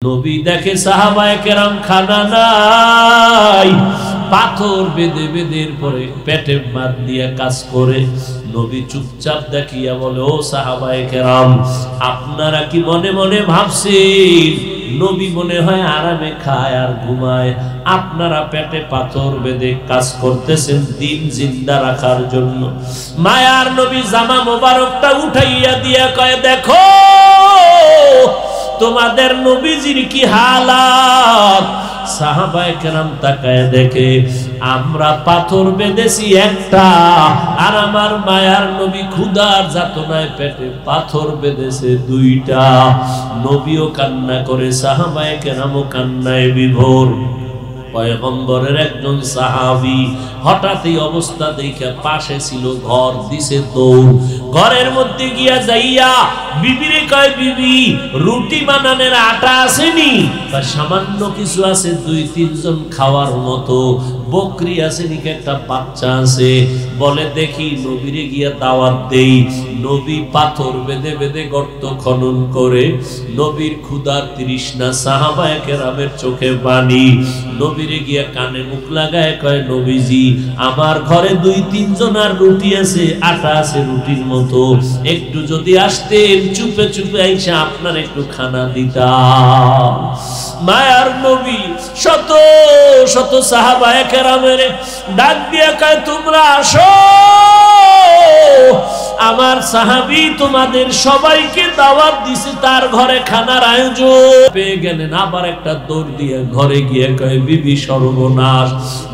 নবী দেখে সাহাবায়ে কেরাম খানা নাই, পাথর বেঁধে বেঁধে পরে পেটে মার দিয়ে কাজ করে। নবী চুপচাপ দেখিয়া বলে, ও সাহাবায়ে কেরাম, আপনারা কি মনে মনে ভাবছেন নবী মনে হয় আরামে খায় আর ঘুমায়? আপনারা পেটে পাথর বেঁধে কাজ করতেছেন দিন জিন্দা রাখার জন্য। মায়ার নবী জামা মোবারকটা উঠাইয়া দিয়া কয়, দেখো তোমাদের নবীজির কি হালাত। সাহাবায়ে কেরাম তাকায় দেখে আমরা পাথর বেঁধেছি একটা, আর আমার মায়ার নবী ক্ষুধার যাতনায় পেটে পাথর বেঁধেছে দুইটা। নবীও কান্না করে, সাহাবায়ে কেরামও কান্নায় বিভোর। পয়গম্বরের একজন সাহাবী হঠাৎ এই অবস্থা দেখে পাশে ছিল ঘর, দিছে দৌড়, ঘরের মধ্যে গিয়া যাইয়া বিবিরে কয়, বিবি রুটি বানানোর আটা আসেনি? সামান্য কিছু আছে, 2-3 জন খাওয়ার মতো। বকরি আছে নাকি, একটা বাচ্চা আছে? বলে দেখি নবীরে গিয়া দাওয়াত দেই। নবী পাথর বেঁধে বেঁধে গর্ত খনন করে, নবীর ক্ষুধার তৃষ্ণা, সাহাবায়ে কেরামের চোখে পানি। নবীরে গিয়া কানে মুখ লাগায় কয়, নবীজি আমার ঘরে 2-3 জনের রুটি আছে, আটা আছে রুটির মতো, একটু যদি আসতেন চুপে চুপে আইসা আপনার একটু খানা দিতাম। মায়ার নবী শত শত সাহাবায়ে কেরামের ডাক দিয়া কয়, তোমরা আসো, আমার সাহাবী তোমাদের সবাইকে দাওয়াত দিছে, তার ঘরে খানার আয়োজন। পেয়ে গেলেন, আবার একটা দৌড় দিয়ে ঘরে গিয়ে কয়, বিবি সর্বনাশ,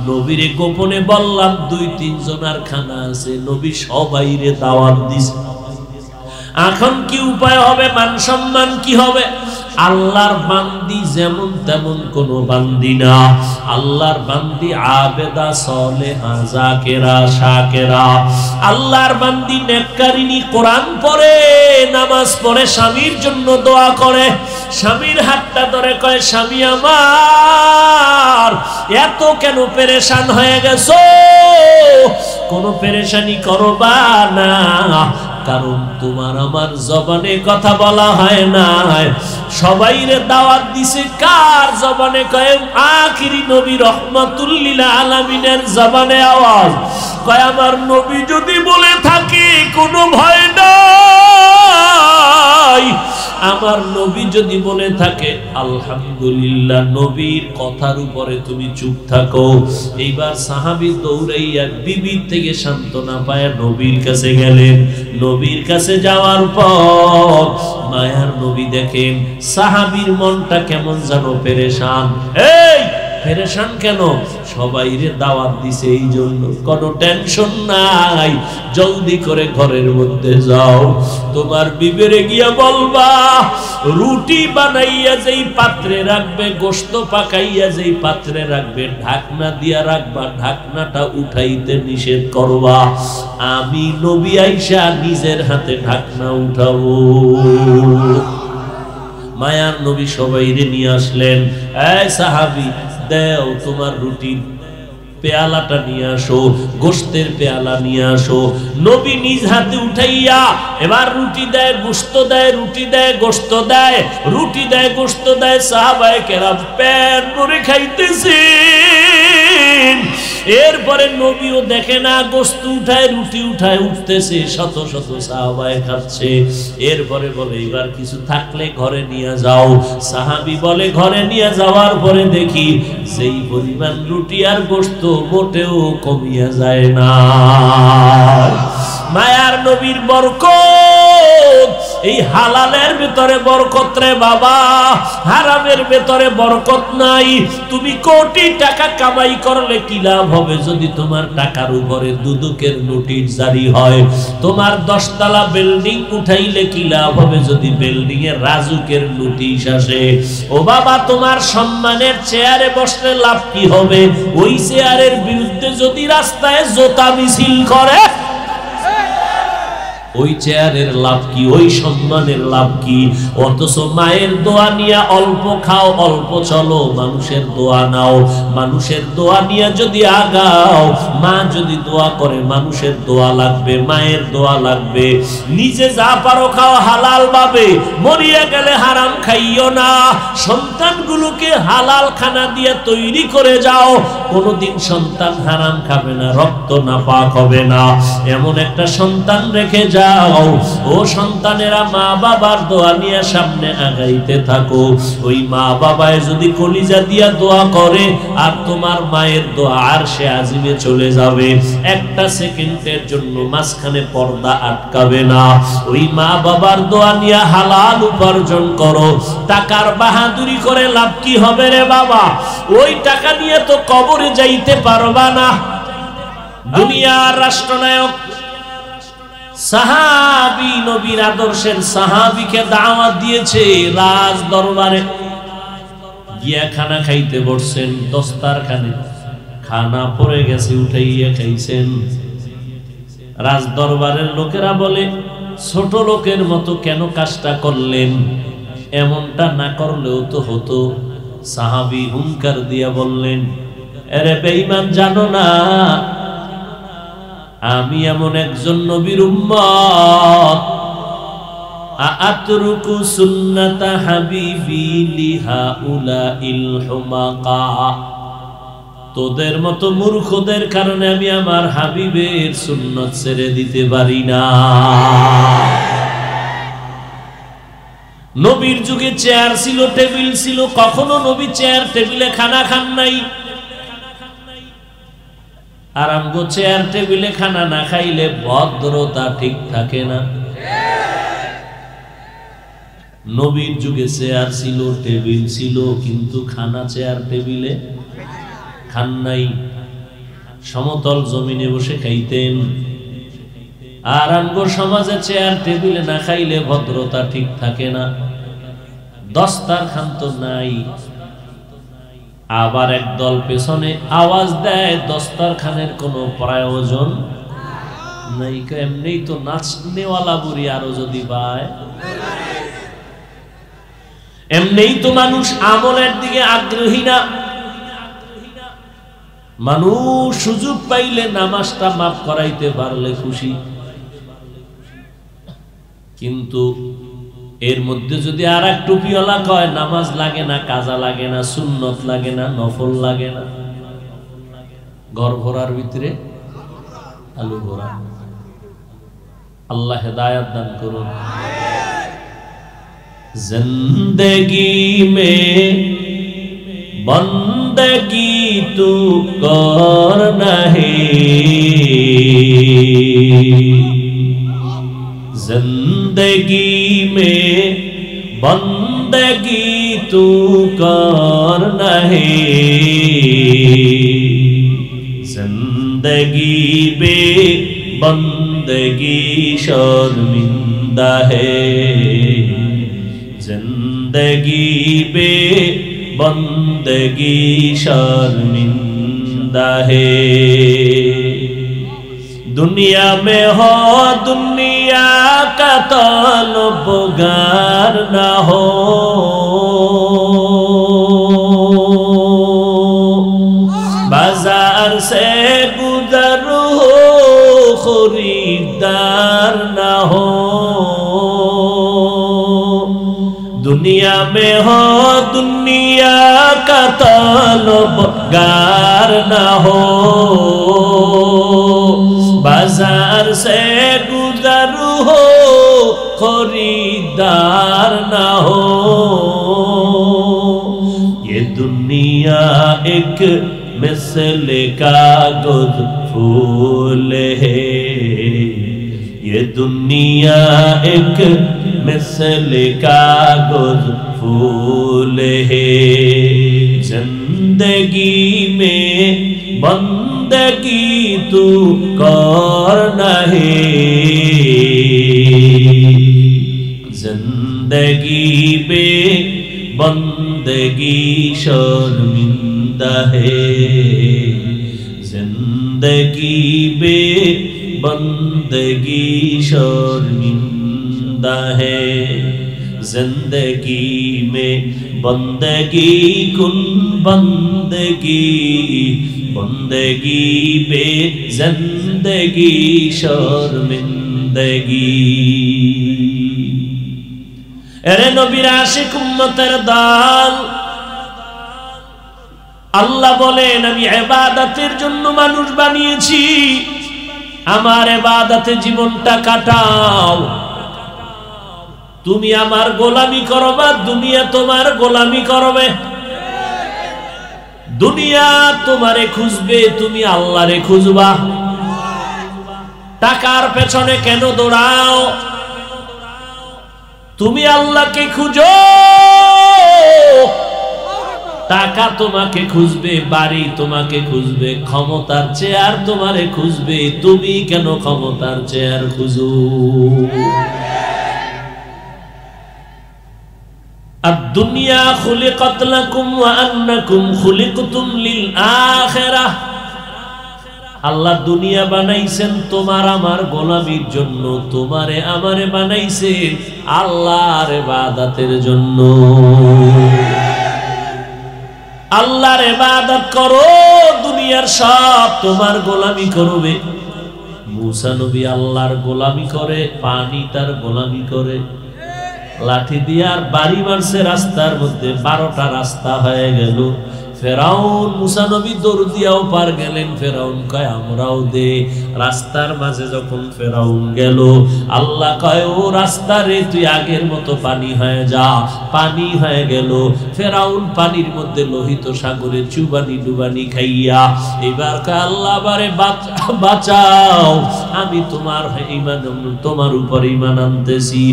নবীরে গোপনে বললাম 2-3 জনের খানা আছে, নবী সবাইরে দাওয়াত দিছে, এখন কি উপায় হবে? মান সম্মান কি হবে? আল্লাহর বান্দি যেমন তেমন কোন বান্দি না, আল্লাহর বান্দি আবেদা সালেহা যাকেরা শাকেরা, আল্লাহর বান্দি নেককারিনী, কোরআন পড়ে নামাজ পড়ে, স্বামীর জন্য দোয়া করে, স্বামীর হাতটা ধরে কয়, স্বামী আমার এত কেন পেরেশান হয়ে গেছো? কোনো পেরেশানি করবা না, কারণ তোমার আমার জবানে কথা বলা হয় না। সবাইরে দাওয়াত দিছে, কার জবানে? কয় আখিরি নবী রহমাতুল লিল আলামিনের জবানে আওয়াজ। কয় আমার নবী যদি বলে থাকে কোনো ভয় নাই, আমার নবী যদি বলে থাকে আলহামদুলিল্লাহ, নবীর কথার উপরে তুমি চুপ থাকো। এইবার সাহাবী দৌড়াইয়া বিবির থেকে সান্ত্বনা পায় নবীর কাছে গেলেন। নবীর কাছে যাওয়ার পর মায়ার নবী দেখেন সাহাবীর মনটা কেমন যেন পেরেশান। এই পেরেশান কেন? সবাইরে দাওয়াত দিছে এই জন্য, কোনো টেনশন নাই, জলদি করে ঘরের মধ্যে যাও, তোমার বিবেরে গিয়া বলবা রুটি বানাইয়া যেই পাত্রে রাখবে, গোশত পাকাইয়া যেই পাত্রে রাখবে, ঢাকনা দিয়া রাখবা, ঢাকনাটা উঠাইতে নিষেধ করবা, আমি নবী আইসা নিজের হাতে ঢাকনা উঠাবো। মায়ার নবী সবাইরে নিয়ে আসলেন, এই সাহাবী দেও তোমার রুটির পেয়ালাটা নিয়ে আসো, গোশতের পেয়ালা নিয়ে আসো। নবী নিজ হাতে উঠাইয়া এবার রুটি দেয়, গোশত দেয়, রুটি দেয়, গোশত দেয়, রুটি দেয়, গোশত দেয়। সাহাবায়ে কেরাম পেট ভরে খাইতেছেন। এরপরে নবীও দেখে না, গোশত উঠায়, রুটি উঠায়, উঠতেছে, শত শত সাহাবায়ে খাচ্ছে। এরপরে বলে এবার কিছু থাকলে ঘরে নিয়ে যাও। সাহাবী বলে ঘরে নিয়ে যাওয়ার পরে দেখি সেই পরিমাণ রুটি আর গোশত মোটেও কমিয়া যায় না। মায়ার নবীর বরকত, এই হালালের ভিতরে বরকত রে বাবা, হারামের ভিতরে বরকত নাই। তুমি কোটি টাকা কামাই করলে কি লাভ হবে যদি তোমার টাকার উপরে দুদকের নোটিশ জারি হয়? তোমার 10 তলা বিল্ডিং উঠাইলে কি লাভ হবে যদি বিল্ডিং এর রাজুকের নোটিশ আসে? ও বাবা, তোমার সম্মানের চেয়ারে বসলে লাভ কি হবে? ওই চেয়ারের বিরুদ্ধে যদি রাস্তায় জোতা মিছিল করে, ওই চেয়ারের লাভ কি, ওই সম্মানের লাভ কি? অথচ মায়ের দোয়া নিয়ে অল্প খাও, অল্প চলো, মানুষের দোয়া নাও। মানুষের দোয়া নিয়ে যদি আগাও, মা যদি দোয়া করে, মানুষের দোয়া লাগবে, মায়ের দোয়া লাগবে। নিজে যা পারো খাও হালাল ভাবে, মরিয়া গেলে হারাম খাইও না। সন্তানগুলোকে হালাল খানা দিয়ে তৈরি করে যাও, কোনোদিন সন্তান হারাম খাবে না, রক্ত নাপাক হবে না, এমন একটা সন্তান রেখে যাও। ও সন্তানেরা, মা বাবার দোয়া নিয়ে সামনে আগাইতে থাকো। ওই মা বাবায় যদি কলিজা দিয়া দোয়া করে, আর তোমার মায়ের দোয়া আরশে আজিমে চলে যাবে, একটা সেকেন্ডের জন্য মাঝখানে পর্দা আটকাবে না। ওই মা বাবার দোয়া নিয়ে হালাল উপার্জন করো। টাকার বাহাদুরি করে লাভ কি হবে রে বাবা? ওই টাকা নিয়ে তো কবরে যাইতে পারবা না। দুনিয়ার রাষ্ট্রনায়ক সাহাবী, নবীর আদর্শের সাহাবীকে দাওয়াত দিয়েছে রাজ দরবারে, গিয়া খানা খাইতে বসছেন। দস্তারখানে খানা পড়ে গেছে, উঠাইয়া খাইছেন। রাজ দরবারের লোকেরা বলে, ছোট লোকের মতো কেন কাজটা করলেন? এমনটা না করলেও তো হতো। সাহাবী হুঙ্কার দিয়া বললেন, আরে বেঈমান, জানো না আমি এমন একজন নবীর উম্মত, আতরুকু সুন্নাতা হাবিবি লিহাউলাইল হুমাকা। তোদের মতো মূর্খদের কারণে আমি আমার হাবিবের সুন্নাত ছেড়ে দিতে পারি না। নবীর যুগে চেয়ার ছিল, টেবিল ছিল, কখনো নবী চেয়ার টেবিলে খানা খান নাই। আর আমগো চেয়ার টেবিলে খানা না খাইলে ভদ্রতা ঠিক থাকে না। নবীর যুগে চেয়ার ছিল, টেবিল ছিল, কিন্তু খানা চেয়ার টেবিলে খান নাই, সমতল জমিনে বসে খাইতেন। আর আমগো সমাজে চেয়ার টেবিলে না খাইলে ভদ্রতা ঠিক থাকে না, দস্তারখান তো নাই। আবার একদল পেছনে আওয়াজ দেয়, দস্তারখানের কোনো প্রয়োজন নাই, এমনি তো নাচনেওয়ালা বুড়ি আরো যদি পায়। এমনি তো মানুষ আমলের দিকে আগ্রহী না। মানুষ সুযোগ পাইলে নামাজটা মাফ করাইতে পারলে খুশি, কিন্তু এর মধ্যে যদি আর এক টুপিওয়ালা কয় নামাজ লাগে না, কাজা লাগে না, সুন্নত লাগে না, নফল লাগে না, ঘর ভরার ভিতরে আলু ভরা। আল্লাহ হেদায়েত দান করুন। জিন্দেগি মে বন্দগি তু করনা হে, जिंदगी में बंदगी तू करना है, जिंदगी पे बंदगी शर्मिंदा है, जिंदगी पे बंदगी शर्मिंदा है। दुनिया में हो दुनिया का तलबगार ना हो, बाजार से गुजर हो खरीदार ना हो। दुनिया में हो दुनिया का तलबगार ना हो, बाजार से गुजर हो खरीदार ना हो। ये दुनिया एक मिसल कागज फूल है, ये दुनिया एक मिसल कागज फूल है। जिंदगी में बंदगी तू करना है, जिंदगी पे बंदगी शर्मिंदा है, जिंदगी पे बंदगी शर्मिंदा है, जिंदगी में बंदगी कुन बंदगी, बंदगी पे जिंदगी शर्मिंदगी। এরে নবীর আশিক উম্মতের দল, আল্লাহ বলেন আমি ইবাদতের জন্য মানুষ বানিয়েছি, আমার ইবাদতে জীবনটা কাটাও। তুমি আমার গোলামি করবা, দুনিয়া তোমার গোলামি করবে। দুনিয়া তোমারে খুঁজবে, তুমি আল্লাহরে খুঁজবা। টাকার পেছনে কেন দৌড়াও? তুমি আল্লাহকে খুঁজো। টাকা তোমাকে খুঁজবে, বাড়ি তোমাকে খুঁজবে, ক্ষমতার চেয়ার তোমারে খুঁজবে, তুমি কেন ক্ষমতার চেয়ার খুঁজো? আদ-দুনিয়া খুলিকাত লাকুম ওয়া আন্নাকুম খুলিকতুম লিল আখিরাহ। আল্লাহ দুনিয়া বানাইছেন তোমার আমার গোলামির জন্য, তোমারে আমারে বানাইছেন আল্লাহর ইবাদতের জন্য। আল্লাহর ইবাদত করো, দুনিয়ার সব তোমার গোলামি করবে। মুসা নবী আল্লাহর গোলামি করে, পানি তার গোলামি করে। লাঠি দিয়ে আর বাড়ি মারছে রাস্তার মধ্যে, 12টা রাস্তা হয়ে গেল। ফেরাউন মুসা নবী দৌড় দিয়াও পার গেলেন। ফেরাউন কয় আমরাও দে। রাস্তার মাঝে যখন ফেরাউন গেল, আল্লাহ কয় ও রাস্তা রে তুই আগের মতো পানি হয়ে যা। পানি হয়ে গেল। ফেরাউন পানির মধ্যে লোহিত সাগরে চুবানি ডুবানি খাইয়া এবার কয় আল্লাহ বারে বাঁচাও, আমি তোমার ঈমান, তোমার উপর ঈমান আনতেছি।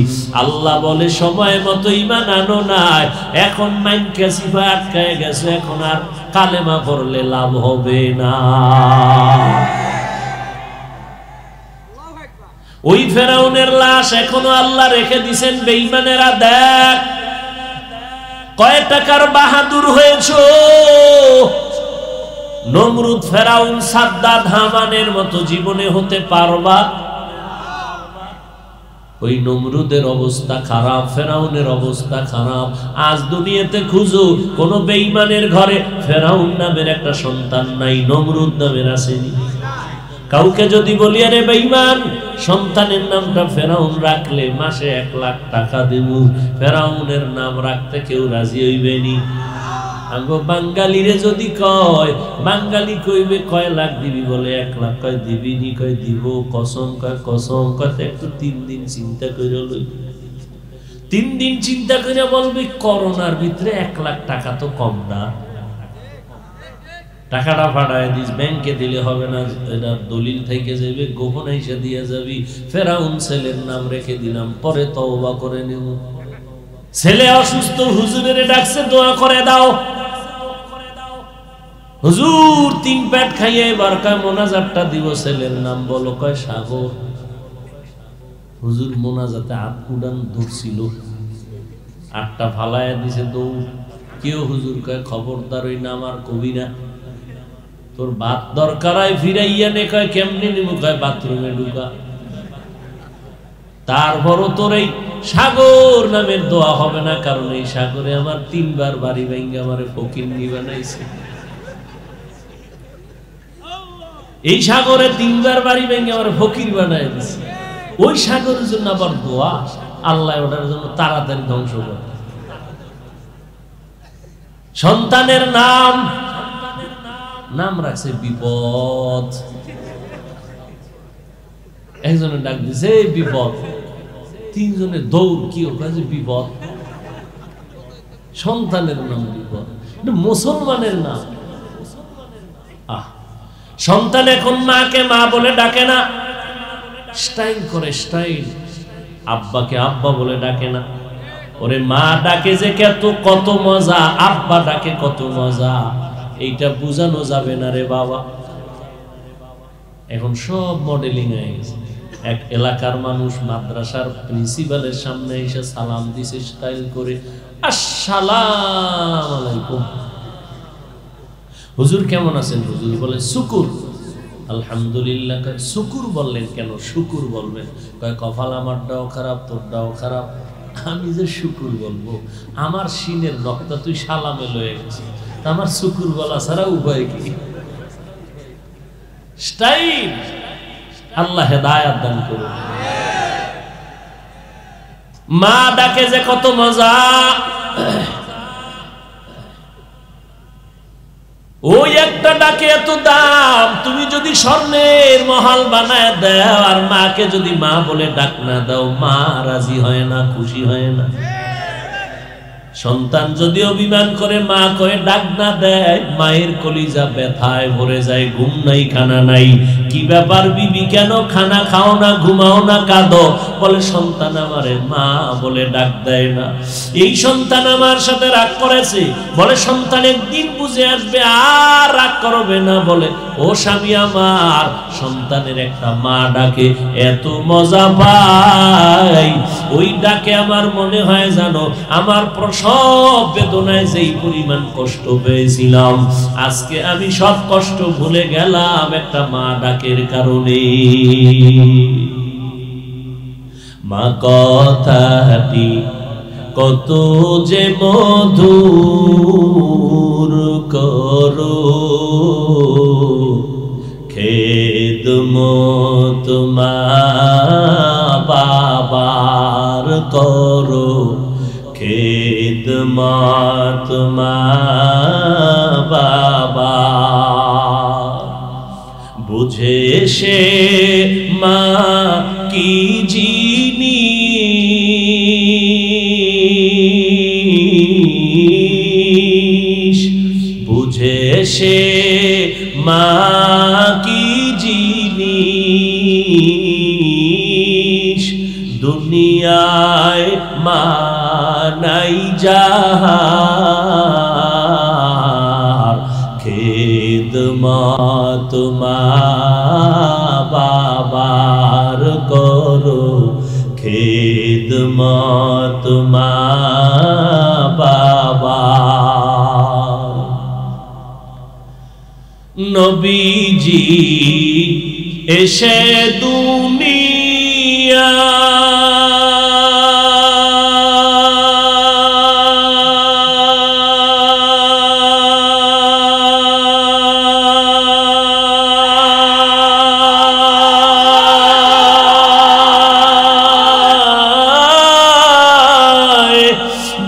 আল্লাহ বলে সময় মতো ঈমান আনো নাই, এখন মাইন কাসিফা আটকায় গেছে, এখন আর কালেমা পড়লে লাভ হবে না। ওই ফেরাউনের লাশ এখনো আল্লাহ রেখে দিছেন। বেঈমানেরা দেখ কয় টাকার বাহাদুর হয়েছো। নমরুদ, ফেরাউন, সাদ্দাত, হামানের মতো জীবনে হতে পারবা? ওই নমরুদের অবস্থা খারাপ, ফেরাউনের অবস্থা খারাপ। আজ দুনিয়াতে খুঁজো কোন বেঈমানের ঘরে ফেরাউন নামের একটা সন্তান নাই, নমরুদ নামের আসেনি। কাউকে যদি বলি আরে বেঈমান সন্তানের নামটা ফেরাউন রাখলে মাসে 1 লাখ টাকা দেব, ফেরাউনের নাম রাখতে কেউ রাজি হইবেনি। আঙ্গো বাঙালিরে যদি কয়, বাঙালি কইবে কয় লাখ দিবি, বলে 1 লাখ, কয় দিবি নি, কয় দিব, কসম, কয় কসম, কয় একটু 3 দিন চিন্তা করে লই। 3 দিন চিন্তা করে বলবি করোনার ভিতরে 1 লাখ টাকা তো কম না, টাকাটা ফাটায় দিস, ব্যাংকে দিলে হবে না, এটা দলিল থেকে যাবে, গোপন এসে দিয়ে যাবি। ফেরাউন ছেলের নাম রেখে দিলাম, পরে তওবা করে নেব। ছেলে অসুস্থ, হুজুরের ডাকছে দোয়া করে দাও। হুজুর 3 পেট খাইয়ে এবার কয় মোনাজাতটা দিব, ছেলের নাম বলো, কয় সাগর। হুজুর মোনাজাতে 8 উড়ান ধরছিল, 8টা ফালায়া দিছে দৌড়। কেউ হুজুর কয় খবরদার ওই নাম আর কবি না, তোর ভাত দরকার ফিরাইয়া নে। কয় কেমনি নিমু, কয় বাথরুমে ঢুকা। তারপরও তোর এই সাগর নামের দোয়া হবে না, কারণ এই সাগরে আমার 3 বার বাড়ি ভেঙে আমার ফকিন্নি বানাইছে। এই সাগরে 3 বার বাড়ি ভেঙে আমার ফকির বানাই দিছে। ওই সাগরের জন্য আবার দোয়া, আল্লাহ ওটার জন্য তাড়াতাড়ি ধ্বংস করে। সন্তানের নাম নাম রাখছে বিপদ। একজনে ডাক দিছে বিপদ, 3 জনের দৌড়, কি কাজে বিপদ। সন্তানের নাম বিপদ, মুসলমানের নাম। সন্তান এখন মাকে মা বলে ডাকে না, স্টাইল করে স্টাইল। আব্বাকে আব্বা বলে ডাকে না। ওরে মা ডাকে যে কত মজা, আব্বা ডাকে কত মজা, এইটা বুঝানো যাবে না রে বাবা। এখন সব মডেলিং হয়ে গেছে। এক এলাকার মানুষ মাদ্রাসার প্রিন্সিপালের সামনে এসে সালাম দিছে স্টাইল করে, আসসালামু আলাইকুম। হুজুর কেমন আছেন? হুজুর বলে শুকুর। আলহামদুলিল্লাহ। শুকুর বললেন কেন? শুকুর বলবেন কয় কপাল আমারটাও খারাপ তোরটাও খারাপ, আমি যে শুকুর বলবো? আমার সিনের রক্ত তুই সালামে লয়ে গেছি, আমার শুকুর বলা ছাড়া উপায় কি? স্টাইল। আল্লাহ হেদায়াত দান করুন। মা ডাকে যে কত মজা, ওই একটা ডাকে এত দাম। তুমি যদি স্বর্ণের মহল বানায় দাও আর মাকে যদি মা বলে ডাক না দাও, মা রাজি হয় না, খুশি হয় না। সন্তান যদি অভিমান করে মা কয়ে ডাক না দেয়, মায়ের কলিজা ব্যথায় ভরে যায়। ঘুম নাই, খানা নাই, কি ব্যাপার বিবি, কেন খানা খাও না, ঘুমাও না, কাঁদো? বলে সন্তান আমারে মা বলে ডাক দেয় না। এই সন্তান আমার সাথে রাগ করেছে, বলে সন্তান একদিন বুঝে আসবে আর রাগ করবে না। বলে ও স্বামী আমার, সন্তানের একটা মা ডাকে এত মজা পাই, ওই ডাকে আমার মনে হয় জানো আমার প্রসব বেদনায় যেই পরিমাণ কষ্ট পেয়েছিলাম, আজকে আমি সব কষ্ট ভুলে গেলাম একটা মা ডাকের কারণে। মা কথাটি কত যে মধুর, করো খেদমত মা বাবার, করো খেদমত মা বাবার। বুঝে সে মা কি জিনিস, বুঝে সে মা কি জিনিস, দুনিয়ায় মা নাই যাহার, খেদমত মা বাবার, করো খেদমত মা বাবার। নবীজি এসে দুনিয়া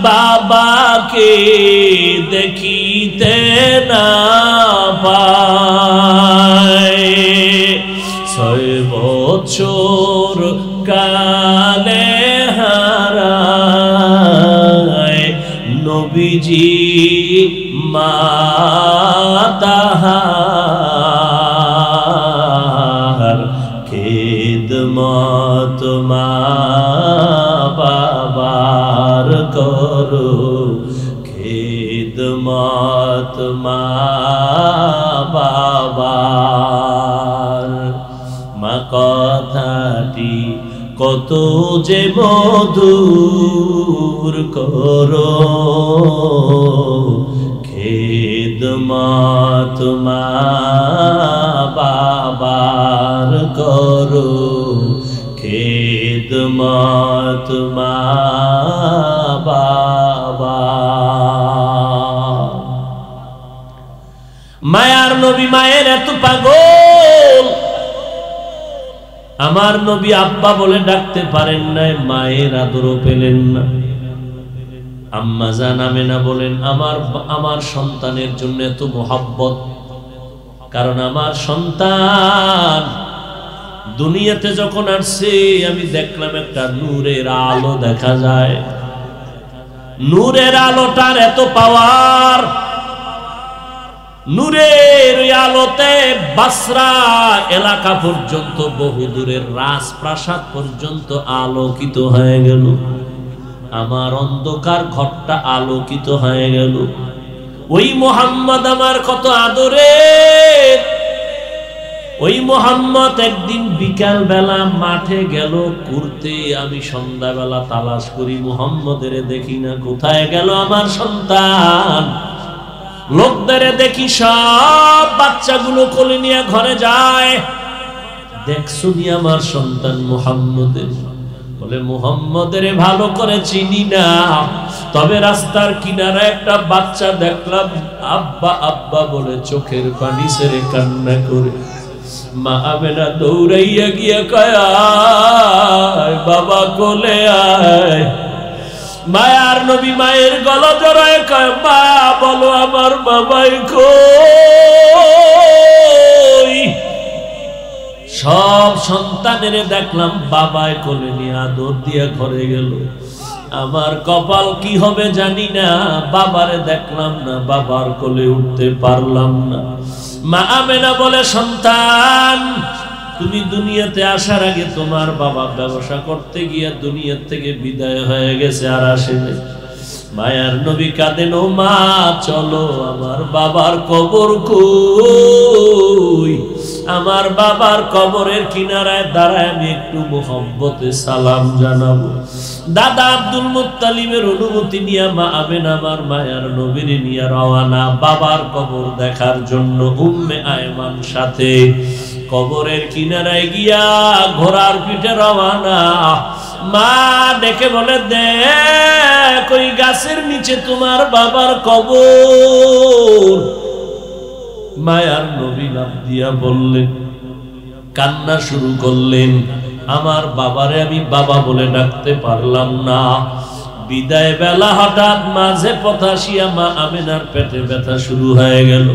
বাবাকে দেখিতে না পায়, 6 বছর কালে হারায় নবীজি মা তাহার, খেদমত মা বাবার, করো খেদমত মা বাবার। মা কথাটি কত যে মধুর, করো খেদমত মা বাবার, করো খেদমত মা বাবার। মায়ার নবী মায়ের এত পাগল, আমার নবী আব্বা বলে ডাকতে পারেন না, মায়ের আদরও পেলেন না। আম্মা জান আমেনা বলেন আমার সন্তানের জন্য এত মোহাব্বত, কারণ আমার সন্তান দুনিয়াতে যখন আসছে আমি দেখলাম একটা নূরের আলো দেখা যায়। নূরের আলোটার এত পাওয়ার, নূরের আলোতে বাসরা এলাকা পর্যন্ত, বহুদূরের রাজপ্রাসাদ পর্যন্ত আলোকিত হয়ে গেল। আমার অন্ধকার ঘরটা আলোকিত হয়ে গেল। ওই মোহাম্মদ আমার কত আদরের। ওই মোহাম্মদ একদিন বিকাল বেলা মাঠে গেল ঘুরতে, আমি সন্ধ্যাবেলা তালাশ করি মোহাম্মদের দেখি না, কোথায় গেল আমার সন্তান? লোকদের দেখি সব বাচ্চাগুলো কোলে নিয়ে ঘরে যায়। দেখছো নি আমার সন্তান মুহাম্মদের? বলে মুহাম্মদের ভালো করে চিনি না, তবে রাস্তার কিনারে একটা বাচ্চা দেখলাম আব্বা আব্বা বলে চোখের পানি ছেড়ে কান্না করে। মা আমেনা দৌড়াইয়া গিয়া কয় আয় বাবা কোলে আয়। মায়ার নবী মায়ের গলা জড়ায় কয় মা বলো আমার বাবাই কই? সব সন্তানের দেখলাম বাবাই কোলে নিয়ে আদর দিয়ে ঘরে গেল। আমার কপাল কি হবে জানি না, বাবারে দেখলাম না, বাবার কোলে উঠতে পারলাম না। মা আমেনা বলে সন্তান তুমি দুনিয়াতে আসার আগে তোমার বাবা ব্যবসা করতে গিয়ে দুনিয়া থেকে বিদায় হয়ে গেছে, আর আসেনি। মায়ার নবী কাঁদেন ও মা চলো আমার বাবার কবর কই? আমার বাবার কবরের কিনারায় দাঁড়ায় আমি একটু মোহব্বতে সালাম জানাবো। দাদা আব্দুল মুত্তালিবের অনুমতি নিয়ে মা আমেনা আমার মায়ার নবীর নিয়ে রওয়ানা বাবার কবর দেখার জন্য। উম্মে আয়মান সাথে কবরের কিনারায় গিয়া ঘোড়ার পিঠে রওয়ানা। মা ডেকে বলে দেখ ওই গাছের নিচে তোমার বাবার কবর। মায়ার নবী লাফ দিয়া বললেন, কান্না শুরু করলেন। আমার বাবারে আমি বাবা বলে ডাকতে পারলাম না। বিদায় বেলা হঠাৎ মাঝে পথাসিয়া মা আমেনার পেটে ব্যথা শুরু হয়ে গেল।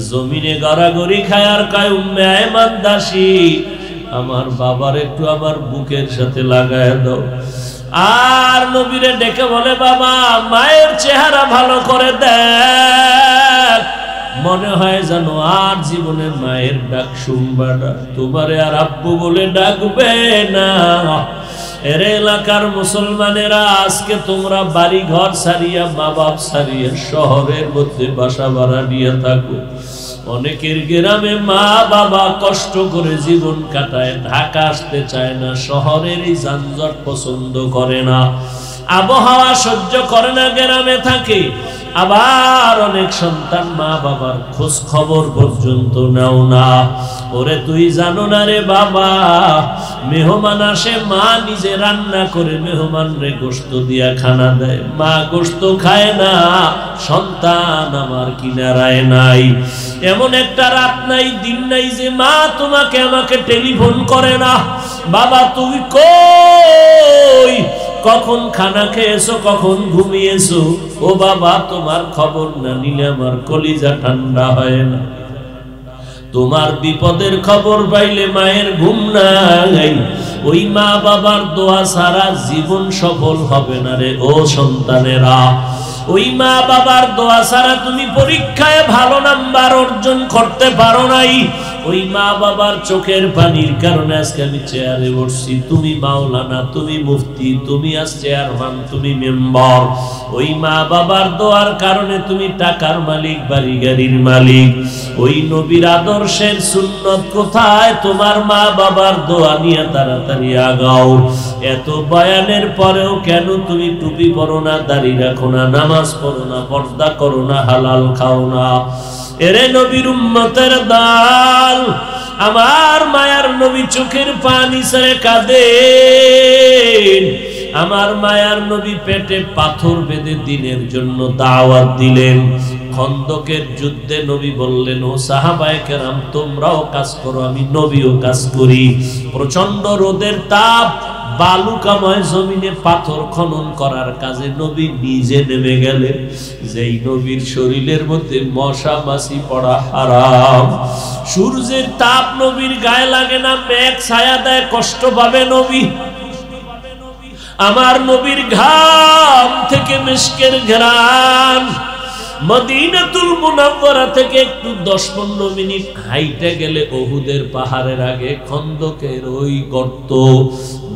জমিনে গড়াগড়ি খায় আর কয় উম্মে আয়মান দাসী আমার বাবার একটু আমার বুকের সাথে লাগায় দাও। আর নবীরে ডেকে বলে বাবা মায়ের চেহারা ভালো করে দেখ, মনে হয় যেন আর জীবনে মায়ের ডাক শুনবা না, তোমারে আর আব্বু বলে ডাকবে না। এর এলাকার মুসলমানেরা আজকে তোমরা বাড়ি ঘর ছাড়িয়া মা বাপ ছাড়িয়া শহরের মধ্যে বাসা ভাড়া নিয়ে থাকো। অনেকের গ্রামে মা বাবা কষ্ট করে জীবন কাটায়, ঢাকা আসতে চায় না, শহরের এই যানজট পছন্দ করে না, আবহাওয়া সহ্য করে না, গ্রামে থাকে। আবার অনেক সন্তান মা বাবার খোঁজ খবর পর্যন্ত নাও না। ওরে তুই জানো না রে বাবা, মেহমান আসে মা নিজে রান্না করে মেহমান রে গোশত দিয়া খানা দেয়, মা গোশত খায় না, সন্তান আমার কিনারায় নাই। এমন একটা রাত নাই দিন নাই যে মা তোমাকে আমাকে টেলিফোন করে না, বাবা তুমি কই, কখন খানা খেয়েছো, কখন ঘুমিয়েছো, ও বাবা তোমার খবর না নিলে আমার কলিজা ঠান্ডা হয় না। তোমার বিপদের খবর পাইলে মায়ের ঘুম নাই। ওই মা বাবার দোয়া ছাড়া জীবন সফল হবে না রে ও সন্তানেরা। ওই মা বাবার দোয়া ছাড়া তুমি পরীক্ষায় ভালো নাম্বার অর্জন করতে পারো নাই। ওই মা বাবার চোখের পানির কারণে আজকে আমি চেয়ারে বসছি, তুমি মাওলানা, তুমি মুফতি, তুমি আজ চেয়ারম্যান, তুমি মেম্বার। ওই মা বাবার দোয়ার কারণে তুমি টাকার মালিক, বাড়ি গাড়ির মালিক। ওই নবীর আদর্শের সুন্নত কোথায়? তোমার মা বাবার দোয়া নিয়ে তাড়াতাড়ি আগাও। এত বয়ানের পরেও কেন তুমি টুপি পরো না, দাড়ি রাখো না, নামাজ পড়ো না, পর্দা করো না, হালাল খাও না? এরে নবীর উম্মতের দল, আমার মায়ার নবী চোখের পানি ছেড়ে কাঁদেন। আমার মায়ার নবী পেটে পাথর বেঁধে দিনের জন্য দাওয়াত দিলেন। খন্দকের যুদ্ধে নবী বললেন, ও সাহাবায়ে কেরাম তোমরাও কাজ করো, আমি নবীও কাজ করি। প্রচন্ড রোদের তাপ, বালুকাময় জমিনে পাথর খনন করার কাজে নবী নিজে নেমে গেলেন। যেই নবীর শরীরের মধ্যে মশা মাছি পড়া হারাম, সূর্যের তাপ নবীর গায়ে লাগে না, মেঘ ছায়া দেয়, কষ্ট পাবে নবী। আমার নবীর ঘাম থেকে মিশকের ঘ্রাণ। মদিনাতুল মুনাওয়ারা থেকে একটু 10-15 মিনিট হাইটে গেলে উহুদের পাহাড়ের আগে খন্দকের ওই গর্ত।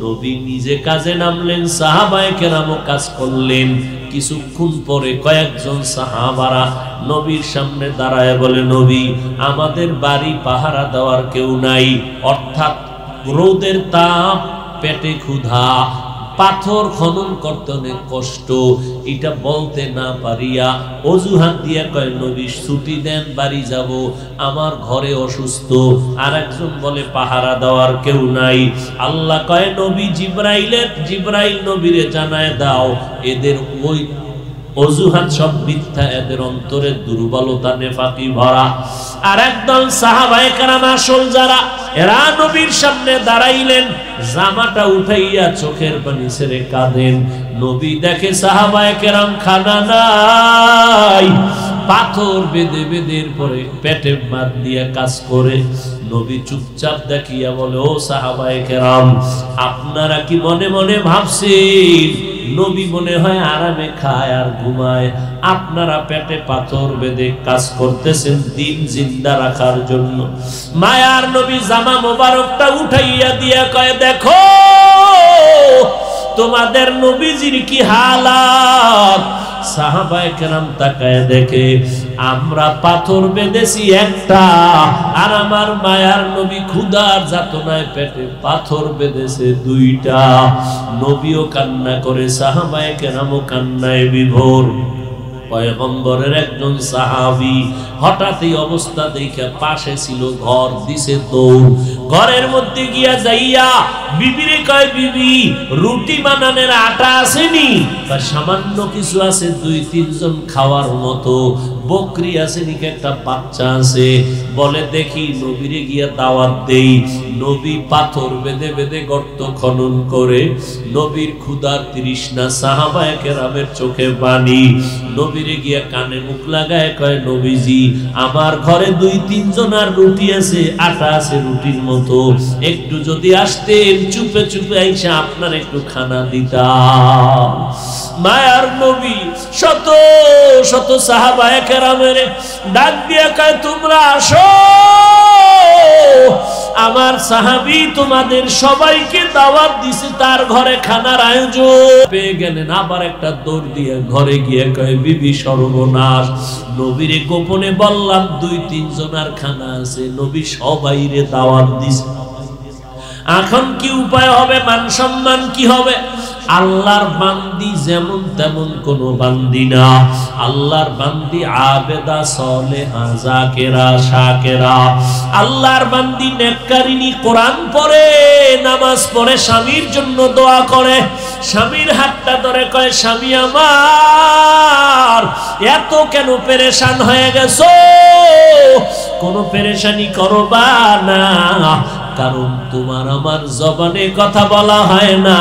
নবী নিজে কাজে নামলেন, সাহাবায়ে কেরামও কাজ করলেন। কিছুক্ষণ পরে কয়েকজন সাহাবারা নবীর সামনে দাঁড়ায় বলে, নবী আমাদের বাড়ি পাহারা দেওয়ার কেউ নাই, অর্থাৎ রোদের তাপ, পেটে ক্ষুধা, পাথর খনন করতে অনেক কষ্ট, এটা বলতে না পারিয়া অজুহাত দিয়ে কয় নবী ছুটি দেন, বাড়ি যাব, আমার ঘরে অসুস্থ। আর একজন বলে পাহারা দেওয়ার কেউ নাই। আল্লাহ কয় নবী জিবরাইল নবীরে জানায় দাও এদের ওই অজুহাত সব মিথ্যা, এদের অন্তরে দুর্বলতা নেফাকি ভরা। আর একদল সাহাবায়ে কেরাম আসল যারা, এরা নবীর সামনে দাঁড়াইলেন, জামাটা উঠাইয়া চোখের পানি ছেড়ে কাঁদেন। নবী দেখে সাহাবায়ে কেরাম খানা নাই, পাথর বেঁধে বেঁধে পরে পেটে মার দিয়ে কাজ করে। নবী চুপচাপ দেখিয়া বলে, ও সাহাবায়ে কেরাম, আপনারা কি মনে মনে ভাবছেন নবী মনে হয় আরামে খায় আর ঘুমায়? আপনারা পেটে পাথর বেঁধে কাজ করতেছেন দিন জিন্দা রাখার জন্য। মায়ার নবী জামা মোবারকটা উঠাইয়া দিয়া কয়, দেখো তোমাদের নবীজির কি হালাত। সাহাবায়ে কেরাম তাকায় দেখে আমরা পাথর বেঁধেছি একটা, আর আমার মায়ার নবী ক্ষুধার যাতনায় পেটে পাথর বেঁধেছে দুইটা। নবীও কান্না করে, সাহাবায়ে কেরামও কান্নায় বিভোর। পয়গম্বরের একজন সাহাবী হঠাৎ এই অবস্থা দেখে পাশে ছিল ঘর, দিছে দৌড়, ঘরের মধ্যে গিয়া যাইয়া বিবিরে কয়, বিবি রুটি বানানোর আটা আসেনি? সামান্য কিছু আছে, 2-3 জন খাওয়ার মতো। বকরি আছে নাকি, একটা বাচ্চা আছে? বলে দেখি নবীরে গিয়া দাওয়াত দেই। নবী পাথর বেঁধে বেঁধে গর্ত খনন করে, নবীর ক্ষুধার তৃষ্ণা, সাহাবায়ে কেরামের চোখে পানি। নবীরে গিয়া কানে মুখ লাগায় কয়, নবীজি আমার ঘরে 2-3 জনের রুটি আছে, আটা আছে রুটির মতো, একটু যদি আসতেন চুপে চুপে আইসা আপনার একটু খানা দিতাম। মায়ার নবী শত শত সাহাবায়ে কেরামের ডাক দিয়া কয়, তোমরা আসো, আমার সাহাবী তোমাদের সবাইকে দাওয়াত দিছে, তার ঘরে খানার আয়োজন। পেয়ে গেলেন, আবার একটা দৌড় দিয়ে ঘরে গিয়ে কয়, বিবি সর্বনাশ, নবীরে গোপনে বললাম 2-3 জনের খানা আছে, নবী সবাইরে দাওয়াত দিছে, এখন কি উপায় হবে? মান সম্মান কি হবে? আল্লাহর বান্দি যেমন তেমন কোন বান্দি না, আল্লাহর বান্দি আবেদা সালেহা যাকেরা শাকেরা, আল্লাহর বান্দি নেককারিনী, কোরআন পড়ে, নামাজ পড়ে, স্বামীর জন্য দোয়া করে, স্বামীর হাতটা ধরে কয়, স্বামী আমার এত কেন পেরেশান হয়ে গেছো? কোনো পেরেশানি করবা না, কারণ তোমার আমার জবানে কথা বলা হয় না,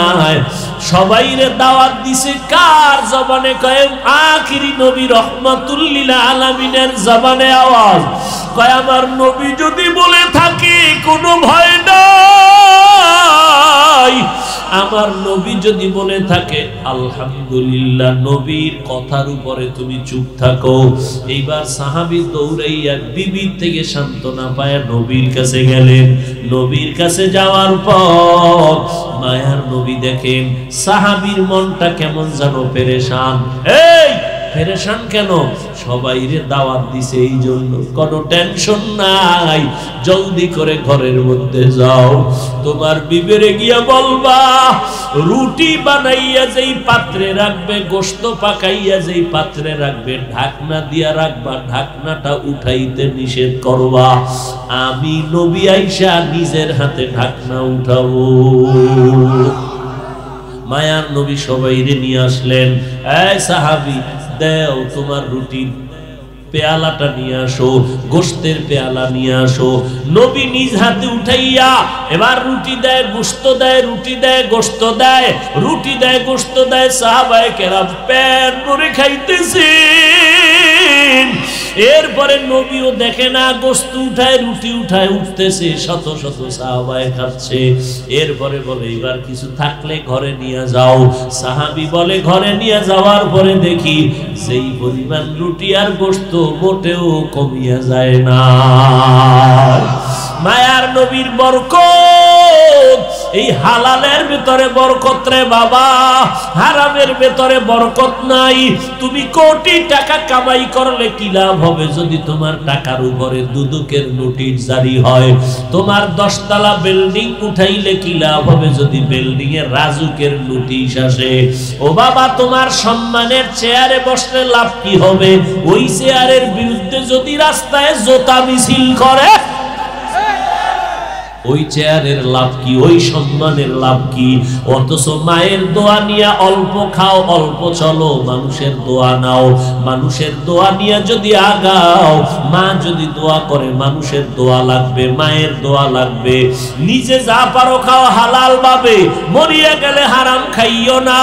সবাইরে দাওয়াত দিছে কার জবানে? কয় আখিরি নবী রহমাতুল লিল আলামিনের জবানে আওয়াজ। কয় আমার নবী যদি বলে থাকে কোনো ভয় নাই, আমার নবী যদি বলে থাকে আলহামদুলিল্লাহ, নবীর কথার উপরে তুমি চুপ থাকো। এইবার সাহাবী দৌড়াইয়া বিবির থেকে সান্ত্বনা পায় নবীর কাছে গেলেন। নবীর কাছে যাওয়ার পর মায়ার নবী দেখেন সাহাবীর মনটা কেমন যেন পেরেশান। এই পেরেশান কেন? সবাইরে দাওয়াত দিছে এই জন্য, কোনো টেনশন নাই, জলদি করে ঘরের মধ্যে যাও, তোমার বিবেরে গিয়া বলবা রুটি বানাইয়া যেই পাত্রে রাখবে, গোশত পাকাইয়া যেই পাত্রে রাখবে, ঢাকনা দিয়া রাখবা, ঢাকনাটা উঠাইতে নিষেধ করবা, আমি নবী আইসা নিজের হাতে ঢাকনা উঠাবো। মায়ার নবী সবাইরে নিয়ে আসলেন, এই সাহাবী দেও তোমার রুটির পেয়ালাটা নিয়ে আসো, গোশতের পেয়ালা নিয়ে আসো। নবী নিজ হাতে উঠাইয়া এবার রুটি দেয়, গোশত দেয়, রুটি দেয়, গোশত দেয়, রুটি দেয়, গোশত দেয়। সাহাবায়ে কেরাম পেট ভরে খাইতেছেন। এরপরে নবীও দেখে না, গোশত উঠায়, রুটি উঠায়, উঠতেছে, শত শত সাহাবায়ে খাচ্ছে। এরপরে বলে এবার কিছু থাকলে ঘরে নিয়ে যাও। সাহাবী বলে ঘরে নিয়ে যাওয়ার পরে দেখি সেই পরিমাণ রুটি আর গোশত মোটেও কমিয়া যায় না। মায়ার নবীর বরকত এই হালালের ভিতরে বরকত রে বাবা, হারামের ভিতরে বরকত নাই। তুমি কোটি টাকা কামাই করলে কি লাভ হবে যদি তোমার টাকার উপরে দুদকের নোটিশ জারি হয়? তোমার 10 তলা বিল্ডিং উঠাইলে কি লাভ হবে যদি বিল্ডিং এর রাজুকের নোটিশ আসে? ও বাবা, তোমার সম্মানের চেয়ারে বসলে লাভ কি হবে? ওই চেয়ারের বিরুদ্ধে যদি রাস্তায় জোতা মিছিল করে, ওই চেয়ারের লাভ কি? ওই সম্মানের লাভ কি? অথচ মায়ের দোয়া নিয়ে অল্প খাও, অল্প চলো, মানুষের দোয়া নাও। মানুষের দোয়া নিয়ে যদি আগাও, মা যদি দোয়া করে মানুষের দোয়া লাগবে, মায়ের দোয়া লাগবে। নিজে যা পারো খাও হালাল ভাবে, মরিয়া গেলে হারাম খাইও না।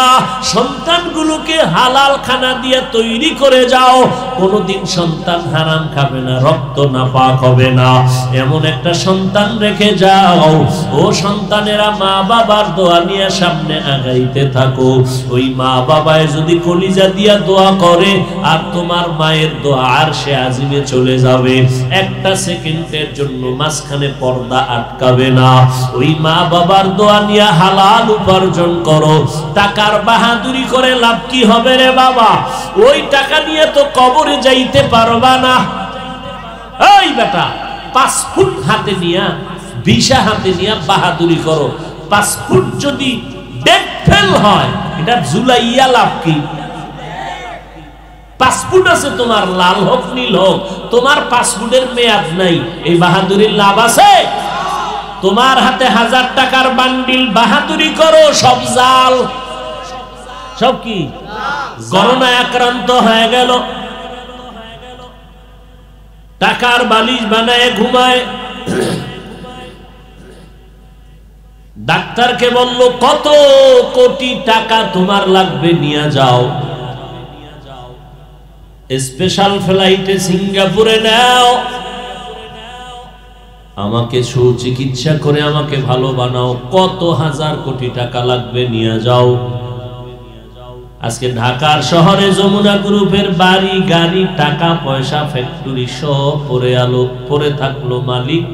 সন্তানগুলোকে হালাল খানা দিয়ে তৈরি করে যাও, কোনোদিন সন্তান হারাম খাবে না, রক্ত নাপাক হবে না, এমন একটা সন্তান রেখে যাও। ও সন্তানেরা, মা বাবার দোয়া নিয়ে সামনে আগাইতে থাকো। ওই মা বাবায় যদি কলিজা দিয়া দোয়া করে, আর তোমার মায়ের দোয়া আরশে আজিমে চলে যাবে, একটা সেকেন্ডের জন্য মাঝখানে পর্দা আটকাবে না। ওই মা বাবার দোয়া নিয়ে হালাল উপার্জন করো। টাকার বাহাদুরি করে লাভ কি হবে রে বাবা? ওই টাকা নিয়ে তো কবরে যাইতে পারবা না। এই বেটা, পাসপোর্ট হাতে নিয়া, ভিসা হাতে নিয়া বাহাদুরি করো। পাসপোর্ট যদি ডেট ফেল হয়, এটা জুলাইয়া লাভ কি? পাসপোর্ট আছে তোমার, লাল হোক নীল হোক, তোমার পাসপোর্টের মেয়াদ নাই, এই বাহাদুরির লাভ আছে? তোমার হাতে 1000 টাকার বান্ডিল, বাহাদুরি করো, সব জাল, সব কি করোনায় আক্রান্ত হয়ে গেল, টাকার বালিশ বানায় ঘুমায়। ডাক্তারকে বলল কত কোটি টাকা তোমার লাগবে, নিয়ে যাও, স্পেশাল ফ্লাইটে সিঙ্গাপুরে নাও, আমাকে সুচিকিৎসা করে আমাকে ভালো বানাও, কত 1000 কোটি টাকা লাগবে, নিয়ে যাও। আজকে ঢাকার শহরে যমুনা গ্রুপের বাড়ি গাড়ি টাকা পয়সা ফ্যাক্টরি সব পড়ে থাকলো, মালিক।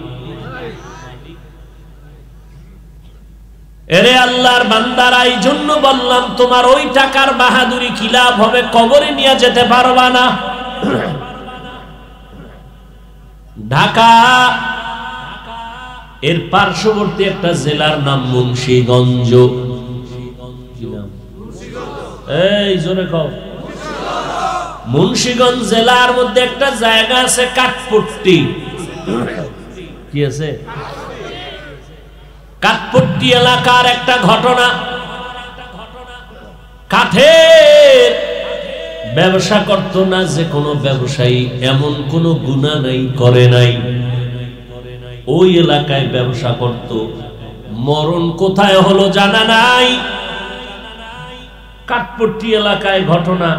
এরে আল্লাহর বান্দারা, এই জন্য বললাম তোমার ওই টাকার বাহাদুরি কি লাভ হবে? কবরে নিয়ে যেতে পারবা না। ঢাকা এর পার্শ্ববর্তী একটা জেলার নাম মুন্সিগঞ্জ। এই জোরে কও। মুন্সিগঞ্জ জেলার মধ্যে একটা জায়গা আছে কাঠপট্টি। কি আছে? কাঠপট্টি এলাকার একটা ঘটনা। কাঠের ব্যবসা করতো না যে কোনো ব্যবসায়ী, এমন কোনো গুনাহ নাই, করে নাই। ওই এলাকায় ব্যবসা করত, মরণ কোথায় হলো জানা নাই। কাঠপট্টি এলাকায় ঘটনা,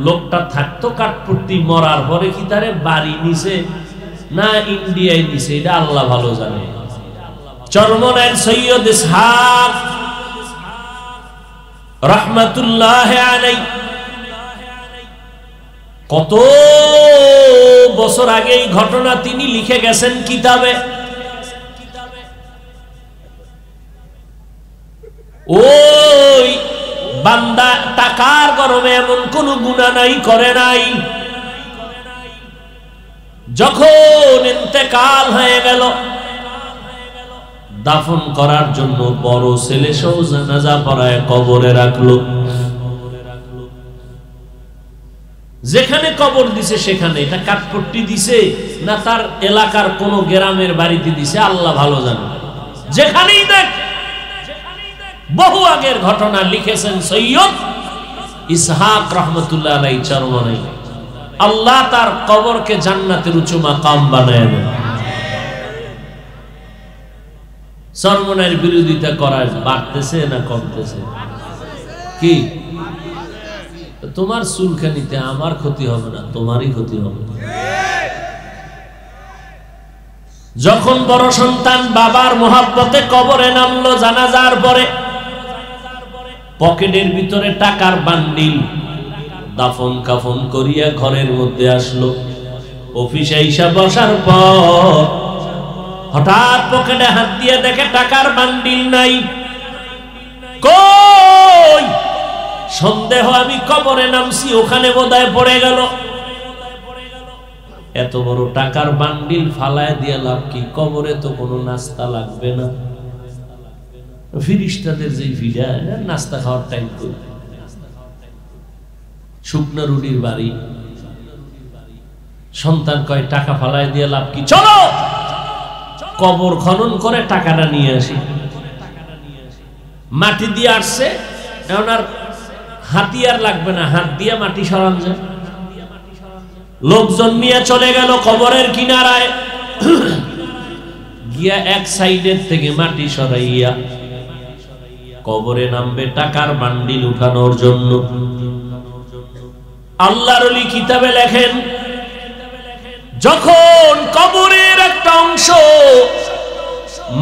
লোকটা থাকতো কাঠপট্টি, মরার পরে কি তারে বাড়ি নিছে না ইন্ডিয়ায় নিছে, এটা আল্লাহ ভালো জানে। চরমনাইর সৈয়দ ইসহাক রাহমাতুল্লাহ আলাইহি কত বছর আগে এই ঘটনা তিনি লিখে গেছেন কিতাবে। ওই বান্দা টাকার গরমে এমন কোন গুনাহ নাই, করে নাই। যখন ইন্তেকাল হয়ে গেল, দাফন করার জন্য বড় ছেলে সহ জানাজা পড়ায় কবরে রাখলো। যেখানে কবর দিছে সেখানে, এটা কাঠপট্টি দিছে না তার এলাকার কোন গ্রামের বাড়িতে দিছে আল্লাহ ভালো জানে। যেখানেই দেখ, বহু আগের ঘটনা লিখেছেন সৈয়দ ইসহাক রাহমাতুল্লাহ আলাইহি চরমনাই। আল্লাহ তার কবরকে জান্নাতের উঁচু মাকাম বানায় দেন। চরমনাইয়ের বিরোধিতা করা বাড়তেছে না কমতেছে? কি তোমার চুলখানিতে আমার ক্ষতি হবে না, তোমারই ক্ষতি হবে। যখন বড় সন্তান বাবার মোহাব্বতে কবরে নামলো জানাজার পরে, পকেটের ভিতরে টাকার বান্ডিল, দাফন কাফন করিয়া ঘরের মধ্যে আসলো। অফিসে আইসা বসার পর হঠাৎ পকেটে হাত দিয়ে দেখে টাকার বান্ডিল নাই। কই? সন্দেহ, আমি কবরে নামছি, ওখানে বোধহয় পড়ে গেল। এত বড় টাকার বান্ডিল ফালায় দিয়ে লাভ কি? কবরে তো কোনো নাস্তা লাগবে না। ফিরিস্তাদের যে ভিড়া, নাস্তা খাওয়ার টাইম করি। শুকনা রুটির বাড়ি, সন্তান কয় টাকা ফালায় দিয়ে লাভ কি? চলো কবর খনন করে টাকাটা নিয়ে আসি। মাটি দিয়ে আসছে, এখন আর হাতিয়ার লাগবে না, হাত দিয়ে মাটি সরান যায়। লোকজন নিয়ে চলে গেল কবরের কিনারায়, গিয়া এক সাইডের থেকে মাটি সরাইয়া কবরে নামবে টাকার বান্ডিল উঠানোর জন্য। আল্লাহর ওলি কিতাবে লেখেন, যখন কবরের একটা অংশ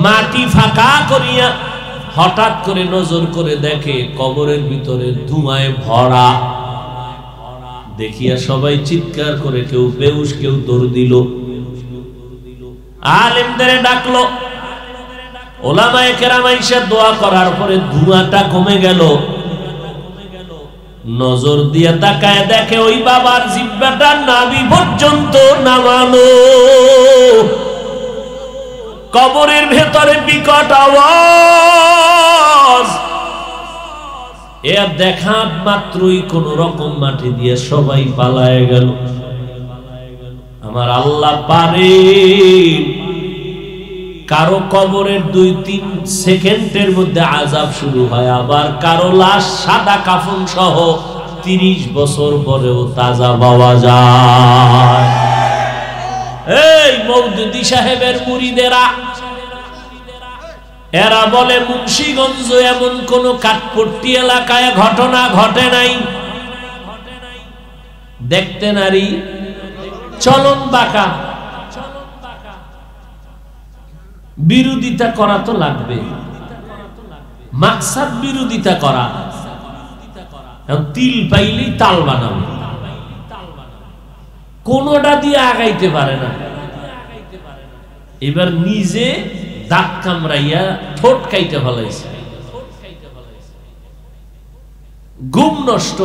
মাটি ফাঁকা করিয়া হঠাৎ করে নজর করে দেখে কবরের ভিতরে ধোঁয়ায় ভরা, দেখিয়া সবাই চিৎকার করে, কেউ বেহুশ, কেউ দৌড় দিল। আলেমদের ডাকলো, ওলামায়ে কেরাম আইসা দোয়া করার পরে ধোঁয়াটা কমে গেল। নজর দিয়ে তাকায় দেখে ওই বাবার জিহ্বাটা নাভি পর্যন্ত নামানো। কবরের ভেতরে বিকট আওয়াজ। এর দেখা মাত্রই কোন রকম মাটি দিয়ে সবাই পালায় গেল। আমার আল্লাহ পারেন কারো কবরের 2-3 সেকেন্ডের মধ্যে আযাব শুরু হয়, আবার কারো লাশ সাদা কাফন সহ 30 বছর পরেও তাজা পাওয়া যায়। এই মওদুদি সাহেবের মুরিদেরা, এরা বলে মুন্সিগঞ্জ এমন কোন কাঠপট্টি এলাকায় ঘটনা ঘটে নাই। দেখতে নারী, চলন বাঁকা, বিরোধিতা করা তো লাগবে, মাকসাদ বিরোধিতা করা। তিল পাইলেই তাল বানাবে, কোনটা দিয়ে আগাইতে পারে না। এবার নিজে দাঁত কামড়াইয়া ঠোঁট কাইতে ফেলাইছে, ঘুম নষ্ট।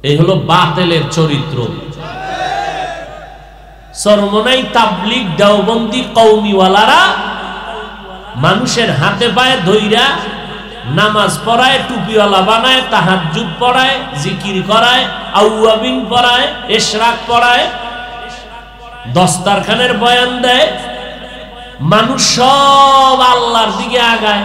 এই হলো বাতিলের চরিত্র। সরমনাই তাবলিগ দেওবন্দি কওমিওয়ালারা মানুষের হাতে পায়ে ধইরা নামাজ পড়ায়, টুপিওয়ালা বানায়, তাহাজ্জুদ পড়ায়, জিকির করায়, আউয়াবিন পড়ায়, ইশরাক পড়ায়, দস্তারখানের বয়ান দেয়। মানুষ সব আল্লাহর দিকে আগায়।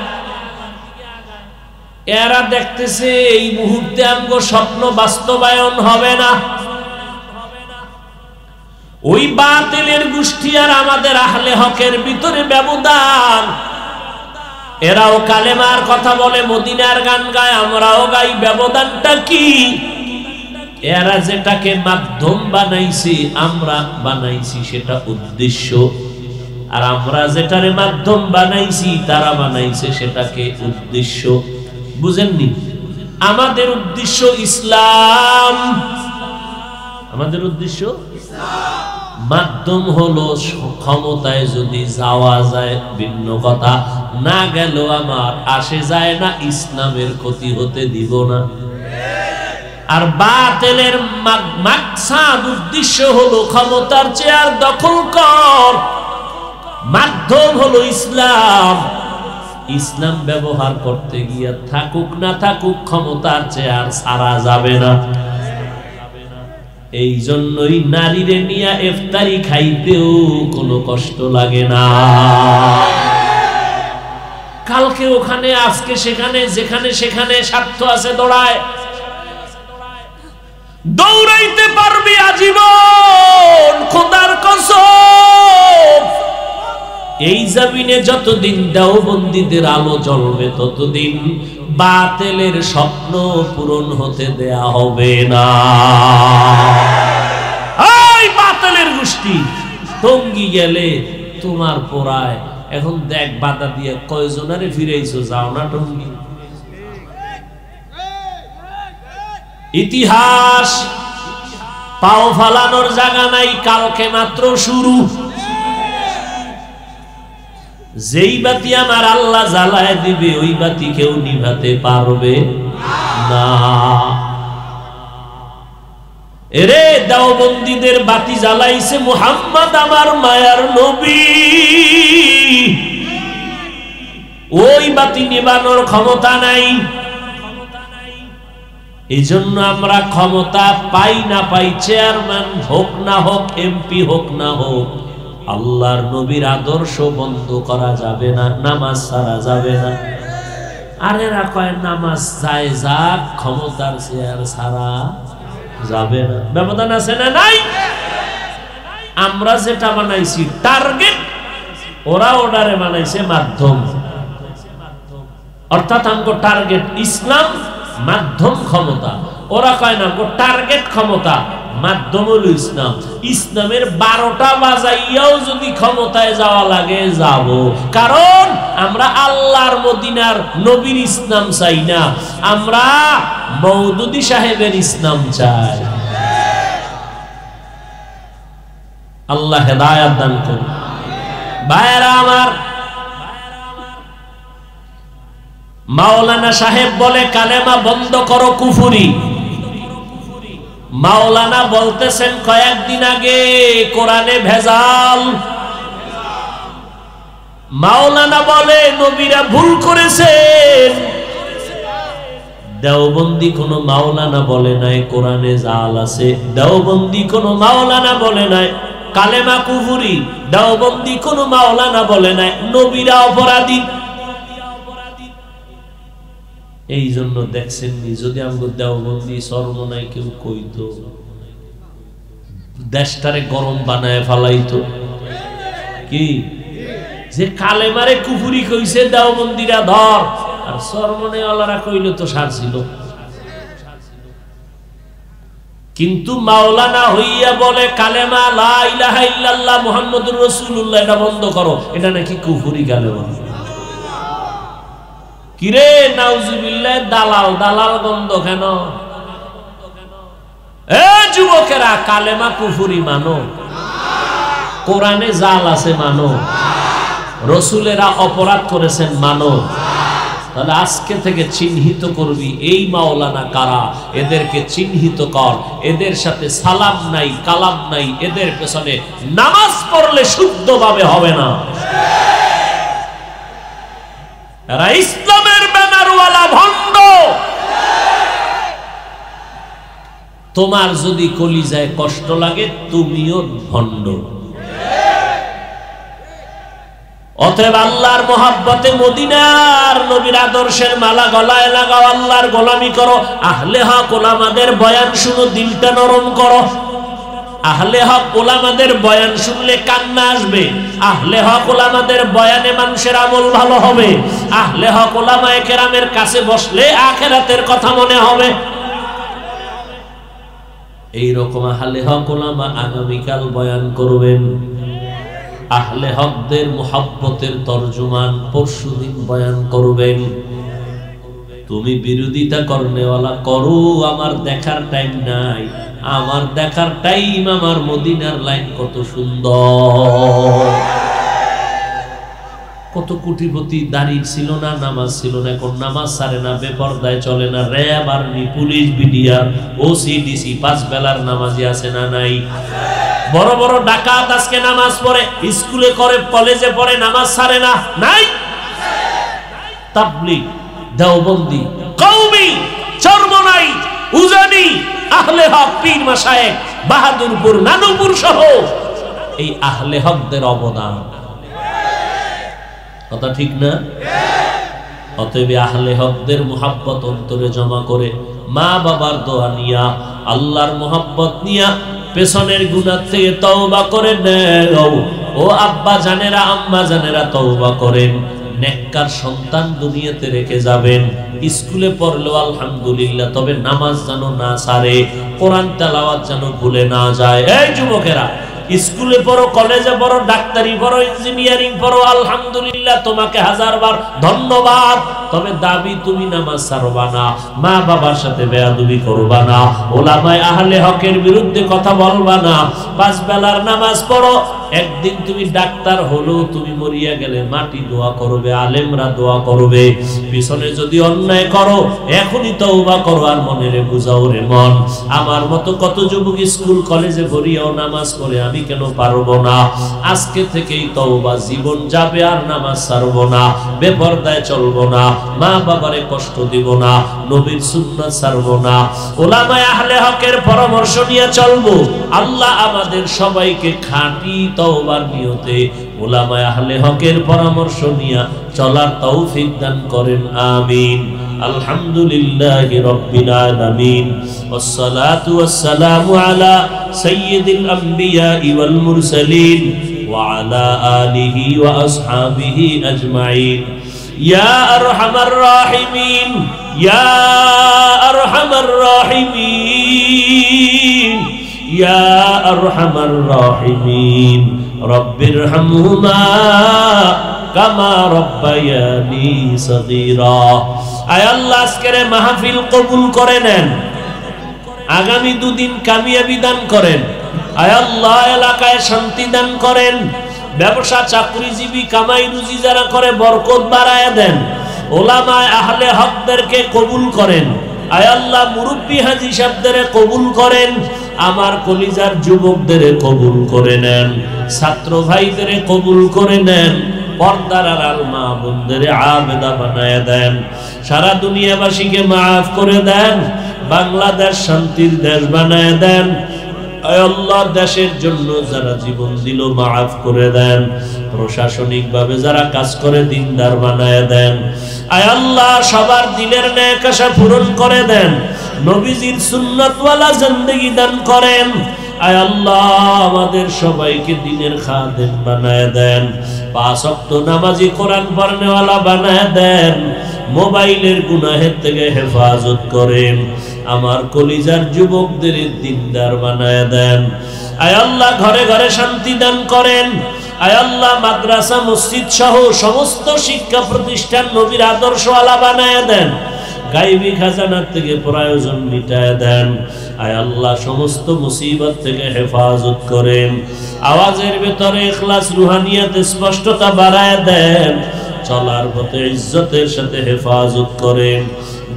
এরা দেখতেছে এই মুহূর্তে আমগো স্বপ্ন বাস্তবায়ন হবে না। ওই বাতিলের গোষ্ঠী আর আমাদের আহলে হকের ভিতরে ব্যবধান। এরাও কালেমার কথা বলে, মদিনার গান গায়, আমরাও গাই। ব্যবধানটা কি? এরা যেটাকে মাধ্যম বানাইছি, আমরা বানাইছি সেটা উদ্দেশ্য, আর আমরা যেটারে মাধ্যম বানাইছি তারা বানাইছে সেটাকে উদ্দেশ্য। বুঝেননি? আমাদের উদ্দেশ্য ইসলাম, আমাদের উদ্দেশ্য ইসলাম। মাধ্যম হলো ক্ষমতায় যদি যাওয়া যায় ভিন্ন কথা, না গেল আমার আসে যায় না, ইসলামের ক্ষতি হতে দিব না। আর বাতিলের মাকসাদ উদ্দেশ্য হলো ক্ষমতার চেয়ার দখল কর, মাধ্যম হলো ইসলাম। ইসলাম ব্যবহার করতে গিয়ে থাকুক না থাকুক ক্ষমতার চেয়ার ছাড়া যাবে না। এই জন্যই নারীরে নিয়ে ইফতারি খাইতেও কোনো কষ্ট লাগে না। কালকে ওখানে, আজকে সেখানে, যেখানে সেখানে স্বার্থ আছে দৌড়ায়। দৌড়াইতে পারবি আজীবন, খোদার কসম। এই জমিনে যতদিন দেওবন্দীদের আলো জ্বলবে ততদিন বাতিলের স্বপ্ন পূরণ হতে দেয়া হবে না। এই বাতিলের গোষ্ঠী টঙ্গী গেলে তোমার পোড়ায়। এখন দেখ বাধা দিয়ে কয়জনারে ফিরাইছো, যাও না টঙ্গী। ইতিহাস পাও ফালানোর জায়গা নাই, কালকে মাত্র শুরু। যেই বাতি আমার আল্লাহ জ্বালায় দিবে ওই বাতি কেউ নিভাতে পারবে না। এরে দেওবন্দীদের বাতি জ্বালাইছে মুহাম্মদ আমার মায়ার নবী, ওই বাতি নিবানোর ক্ষমতা নাই। এই জন্য আমরা ক্ষমতা পাই না পাই, চেয়ারম্যান হোক না হোক, এমপি হোক না হোক, আল্লাহর নবীর আদর্শ বন্ধ করা যাবে না, নামাজ ছাড়া যাবে না। আর এরা কয় নামাজ যায় যাক, ক্ষমতার চেয়ার ছাড়া যাবে না। ব্যবধান আছে না নাই? আমরা যেটা বানাইছি টার্গেট, ওরা ওটারে বানাইছে মাধ্যম। অর্থাৎ আমগো টার্গেট ইসলাম, মাধ্যম ক্ষমতা। ওরা কয় না আমগো টার্গেট ক্ষমতা, মাধ্যম হলো ইসলাম। ইসলামের 12টা বাজাইয়াও যদি ক্ষমতায় যাওয়া লাগে যাব, কারণ আমরা আল্লাহর মদিনার নবীর ইসলাম চাই না, আমরা মওদুদি সাহেবের ইসলাম চাই। আল্লাহ হেদায়েত দান করুন। ভাইরা আমার, মাওলানা সাহেব বলে কালেমা বন্ধ করো, কুফরি। মাওলানা বলতেছেন কয়েকদিন আগে কোরআনে ভেজাল। মাওলানা বলে নবীরা ভুল করেছেন। দেওবন্দি কোন মাওলানা বলে নাই কোরআনে জাল আছে। দেওবন্দি কোন মাওলানা বলে নাই কালেমা কুফরি। দেওবন্দি কোন মাওলানা বলে নাই নবীরা অপরাধী। এই জন্য দেখছেন যদি আমাদের দেওবন্দি সর্বনাই কেউ কইতো, দেশটারে গরম বানায় ফালাইতো। কি যে কালেমারে কুফরি কইছে দেওবন্দিরা ধর, আর সর্বনাইওয়ালারা কইলে তো সার ছিল। কিন্তু মাওলানা হইয়া বলে কালেমা লা ইলাহা ইল্লাল্লাহ মুহাম্মাদুর রাসূলুল্লাহ এটা বন্ধ করো, এটা নাকি কুফরি কালেমা। কিরে নাউজুবিল্লাহ, দালাল দালাল গন্ধ কেন? এ যুবকেরা, কালেমা কুফরি মানো, কোরআনে জাল আছে মানো, রাসূলেরা অপরাধ করেছেন মানো। তাহলে আজকে থেকে চিহ্নিত করবি এই মাওলানা কারা, এদেরকে চিহ্নিত কর। এদের সাথে সালাম নাই, কালাম নাই, এদের পেছনে নামাজ পড়লে শুদ্ধভাবে হবে না। এরা ইসলামের ব্যানারওয়ালা ভণ্ড। তোমার যদি কলিজায় কষ্ট লাগে তুমিও ভণ্ড। অতএব আল্লাহর মহব্বতে মদিনার নবীর আদর্শের মালা গলায় লাগাও, আল্লাহর গোলামি করো। আহলে হক ওলামাদের বয়ান শুনো, দিলটা নরম করো। আহলে হক ওলামাদের বয়ান শুনলে কান্না আসবে। আহলে হক ওলামাদের বয়ানে মানুষের আমল ভালো হবে। আহলে হক ওলামায়ে কেরামের কাছে বসলে আখিরাতের কথা মনে হবে। এই রকম আহলে হক ওলামা আগামীকাল বয়ান করবেন। আহলে হকদের মুহাব্বতের তরজমান পরশুদিন বয়ান করবেন। তুমি বিরোধিতা করনেওয়ালা করো, আমার দেখার টাইম নাই। আমার দেখার টাইম আমার মদিনার লাইন কত সুন্দর। কত কোটিপতি, দাড়ি ছিল না, নামাজ ছিল না, এখন নামাজ ছাড়ে না, বেপরদায় চলে না। RAB, army, police, BDR, OC DC 5 বেলার নামাজি আছে না নাই? বড় বড় ডাকাত আজকে নামাজ পড়ে, স্কুলে করে, কলেজে পড়ে, নামাজ ছাড়ে না নাই? তাবলীগ, দেওবন্দি, কওমি, চরমনাই, উজানি, আহলে হক, পীর মাশায়েখ, বাহাদুরপুর, নানুপুর সহ এই আহলে হকদের অবদান। কথা ঠিক না? অতএব আহলে হকদের মুহাব্বত অন্তরে জমা করে, মা বাবার দোয়া নিয়া, আল্লাহর মুহাব্বত নিয়া পেছনের গুনাহ থেকে তওবা করে নেও। ও আব্বা জানেরা, আম্মা জানেরা, তওবা করেন। নেককার সন্তান দুনিয়াতে রেখে যাবেন। স্কুলে পড়লেও আলহামদুলিল্লাহ, তবে নামাজ যেন না ছাড়ে, কোরআন তেলাওয়াত যেন ভুলে না যায়। এই যুবকেরা, স্কুলে পড়ো, কলেজে পড়ো, ডাক্তারি পড়ো, ইঞ্জিনিয়ারিং পড়ো, আলহামদুলিল্লাহ, তোমাকে হাজারবার ধন্যবাদ। তবে দাবি তুমি নামাজ ছাড়বা না, মা বাবার সাথে বেয়াদবি করবা না, ওলামায়ে আহলে হকের বিরুদ্ধে কথা বলবা না, 5 বেলার নামাজ পড়ো। একদিন তুমি ডাক্তার হলো, তুমি মরিয়া গেলে মাটি দোয়া করবে, আলেমরা দোয়া করবে। পিছনে যদি অন্যায় করো এখনই তওবা করো আর মনেরে বুঝাও, রে মন আমার মতো কত যুবক স্কুল কলেজে ভরিয়াও নামাজ পড়ে, আমি কেন পারবো না? আজকে থেকেই তওবা, জীবন যাবে আর নামাজ ছাড়বো না, বেপরদায় চলবো না, মা বাবারে কষ্ট দিব না, নবীর সুন্নাত ছাড়বো না, উলামায়ে আহলে হকের পরামর্শ নিয়ে চলবো। আল্লাহ আমাদের সবাইকে খাঁটি তওবার নিয়তে উলামায়ে আহলে হকের পরামর্শ নিয়ে চলার তৌফিক দান করেন, আমিন। আলহামদুলিল্লাহি রাব্বিল আলামিন, ওয়াসসালাতু ওয়াসসালামু আলা সাইয়্যিদিল আমবিয়া ওয়াল মুরসালিন ওয়া আলা আলিহি ওয়া আসহাবিহি আজমাইন। ইয়া আরহামার রাহিমিন, ইয়া আরহামার রাহিমিন, ইয়া আরহামার রাহিমিন, রব্বিরহামহুমা কামা রাব্বায়ানি সগীরা। আয় আল্লাহ আজকের মাহফিল কবুল করে নেন, আগামী দুদিন কামিয়াবি দান করেন। আয় আল্লাহ এলাকায় শান্তি দান করেন, ব্যবসা চাকরিজীবী কামাই রুজি যারা করে বরকত বাড়ায় দেন। উলামায়ে আহলে হকদেরকে কবুল করেন। আয় আল্লাহ মুরব্বী হাজী সাহেবদের কবুল করেন, আমার কলিজার যুবকদের কবুল করে নেন, ছাত্র ভাইদের কবুল করে নেন, পর্দার আড়াল মা বোনদের আবেদা বানায় দেন, সারা দুনিয়াবাসীকে মাফ করে দেন, বাংলাদেশ শান্তির দেশ বানায় দেন। আয় আল্লাহ দেশের জন্য যারা জীবন দিল মাফ করে দেন, প্রশাসনিক ভাবে যারা কাজ করে দিনদার বানায় দেন। আয় আল্লাহ সবার দিলের নেক আশা পূরণ করে দেন, নবীজির সুন্নাতওয়ালা জিন্দেগি দান করেন। আয় আল্লাহ আমাদের সবাইকে দিনের খাদেম বানায় দেন, পাঁচ ওয়াক্ত নামাজি কোরআন পড়নেওয়ালা বানায় দেন, মোবাইলের গুনাহের থেকে হেফাজত করেন, আমার কলিজার যুবকদের দিনদার বানায় দেন। আয় আল্লাহ ঘরে ঘরে শান্তি দান করেন। আয় আল্লাহ মাদ্রাসা মসজিদ সহ সমস্ত শিক্ষা প্রতিষ্ঠান নবীর আদর্শওয়ালা বানায় দেন, গায়বী খাজানার থেকে প্রয়োজন মিটায় দেন। আয় আল্লাহ সমস্ত মুসিবত থেকে হেফাজত করেন, আওয়াজের ভেতরে ইখলাস রুহানিয়াত স্পষ্টতা বাড়ায় দেন, চলার পথে ইজ্জতের সাথে হেফাজত করেন,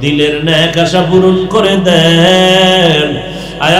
দিলের নেক আশা পূরণ করে দেন। আয়